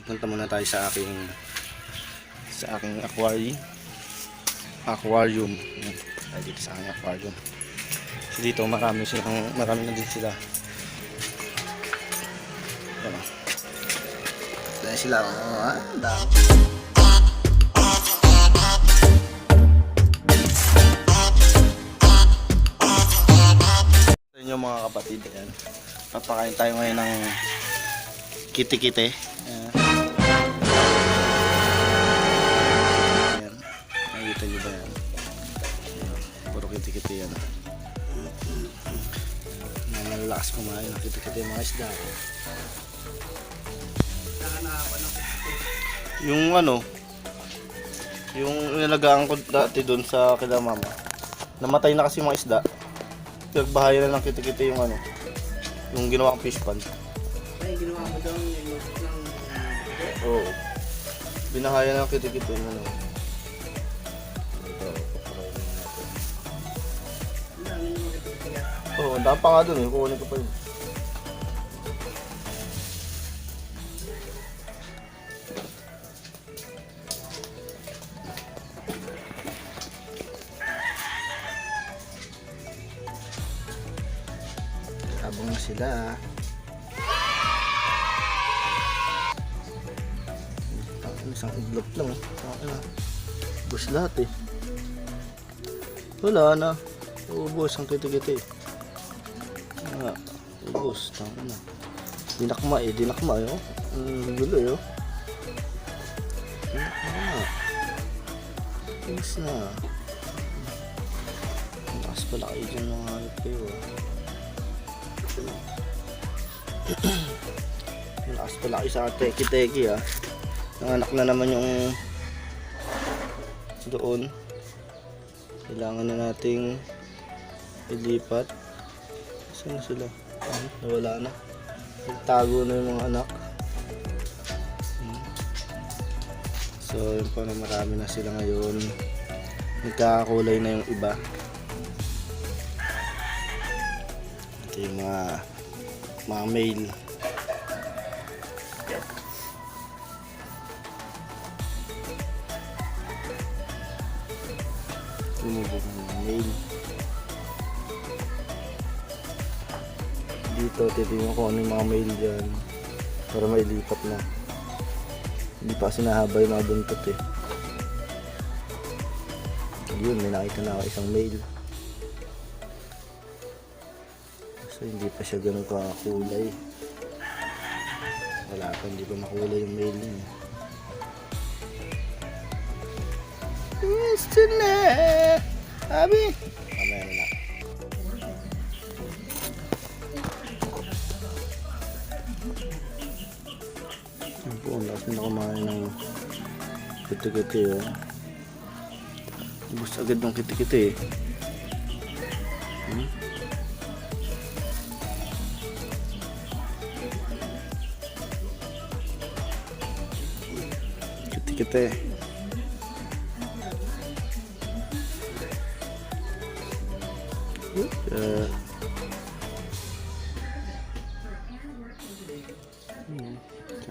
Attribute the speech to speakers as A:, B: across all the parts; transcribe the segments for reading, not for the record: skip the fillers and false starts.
A: Punta muna tayo sa aking aquarium. Ayan, tayo dito sa aking aquarium. So dito marami na din sila. Ayan, dahil sila dami. Sa inyo mga kapatid, ayan, papakain tayo ngayon ng kiti-kiti. Ayan. Ayan. Nakikita nyo ba yan? Ayan. Puro kiti-kiti yan. Malalakas kumain ng kiti-kiti yung mga isda. Yung yung nilagaang ko dati doon sa kila mama, namatay na kasi mga isda. Pagbahayan na ng kiti-kiti yung yung ginawa kong fish pond.
B: Ay, ginawa mo daw yung
A: Oo. Binahayan ng kiti-kiti yung Ito, papakainin natin. Oo, ang dami pa nga dun kukunin ko pa yun. Habang na sila isang iglop lang ubos lahat wala na, ubos ang kiti-kiti ubos, dinakma gulo ubos na. Lakas pala kayo dyan mga hayop kayo lakas pala kayo sa teki-teki nanganak na naman yung doon. Kailangan na nating ilipat. Saan na sila? Nawala na. Nagtago na yung mga anak. So yun pa na, marami na sila ngayon. Nagkakakulay na yung iba. Ito yung mga male. Tumubog ng male. Dito titignan ko ano yung mga male dyan para mailipat na. Hindi pa sinahaba yung mga buntot Yun, may nakita na ako isang male. So hindi pa siya ganun kakulay. Wala pa, hindi pa makulay yung male niya. Gusto na Abi mamaya na yun po, ang lakas na kumain ng kiti-kiti ubus agad ng kiti-kiti kiti-kiti.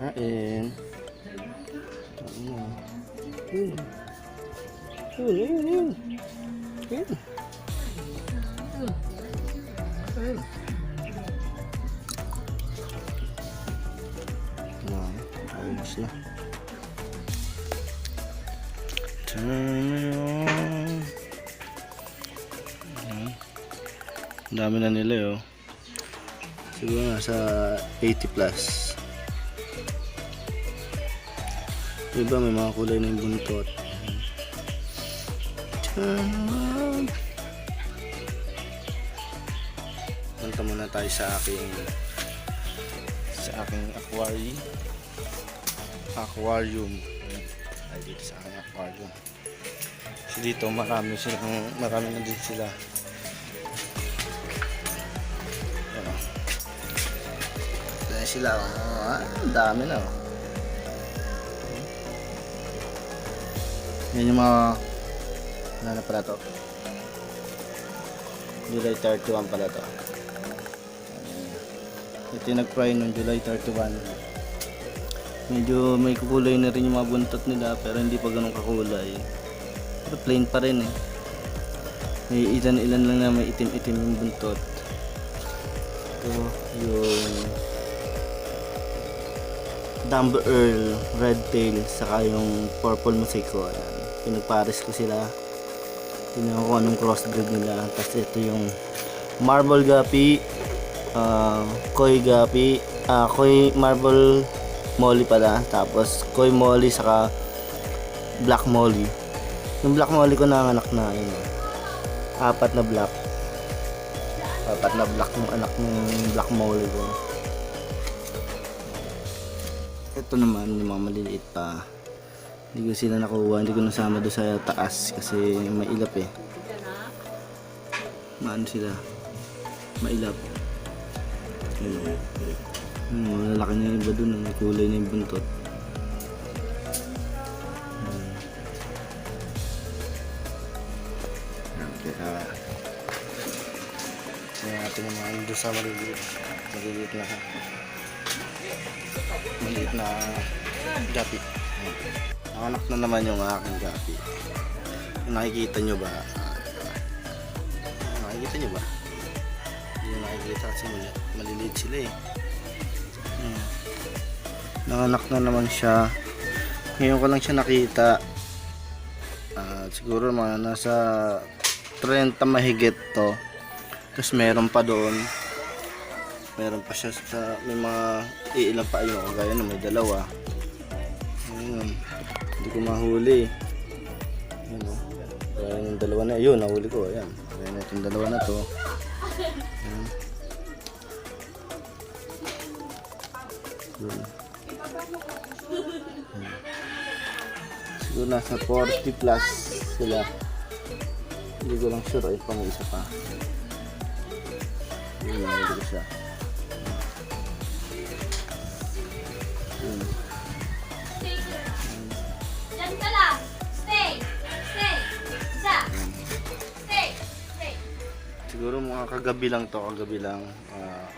A: Kain. Yun. Ayos na. Ang dami na nila siguro nasa 80 plus. Diba may mga kulay na yung buntot. Punta muna tayo sa aking aquarium. Ay dito sa aking aquarium. So dito marami na din sila. Dahil sila ang dami na Yan yung mga na pala to. July 31 pala to. Ito yung nag-fry noong July 31. Medyo may kukulay na rin yung mga buntot nila pero hindi pa ganun kakulay. Pero plain pa rin eh. May ilan lang na may itim-itim yung buntot. Ito yung Dumber Earl, Red Tail, saka yung Purple Mosaico. Ayan. Pinagpares ko sila. Tingnan ko anong crossbreed nila. Tapos ito yung Marble Guppy, Koi Guppy, Koi Marble Molly pala. Tapos Koi Molly saka Black Molly. Yung Black Molly ko nanganak na yun. Apat na black yung anak ng Black Molly ko. Ito naman yung mga maliliit pa. Hindi ko sila nakuha, hindi ko nasama doon sa taas kasi mailap eh. Maano sila? Mailap. Lalaki na yung iba doon, may kulay na yung buntot. Kaya natin naman doon sa maliliit na gapi. Anak na naman yung aking gapi. Nakikita nyo ba? Nakikita nyo ba? Hindi nyo nakikita kasi maliliit sila eh. Nanganak na naman siya. Ngayon ko lang siya nakita. Siguro mga nasa 30 mahigit to. Tapos meron pa doon. Meron pa siya sa may mga iilan pa ayun. Kagaya na may dalawa. Ayun. Hindi ko mahuli. Ayun o. Kaya yung dalawa na. Ayun, nahuli ko. Ayan. Kaya na itong dalawa na to. Ayan. Ayan. Siguro nasa 40 plus sila. Hindi ko lang sure. Ay, pang isa pa. Ayun, nahuli ko siya. Ayun.
C: Diyan ka lang. Stay. Stay. Isa. Stay. Stay.
A: Siguro mga kagabi lang to, kagabi lang.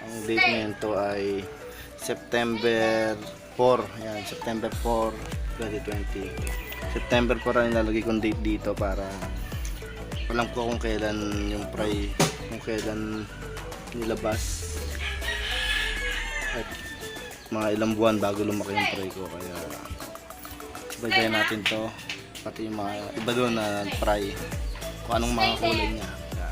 A: Ang date ngayon to ay September 4. Ayan, September 4, 2020. September 4 ang nilalagay kong date dito para alam ko kung kailan yung fry, kung kailan nilabas. At mga ilang buwan bago lumaki yung fry ko. Kaya sabayan natin to. Pati yung mga iba doon na fry. Kung anong mga kulay niya. Kaya,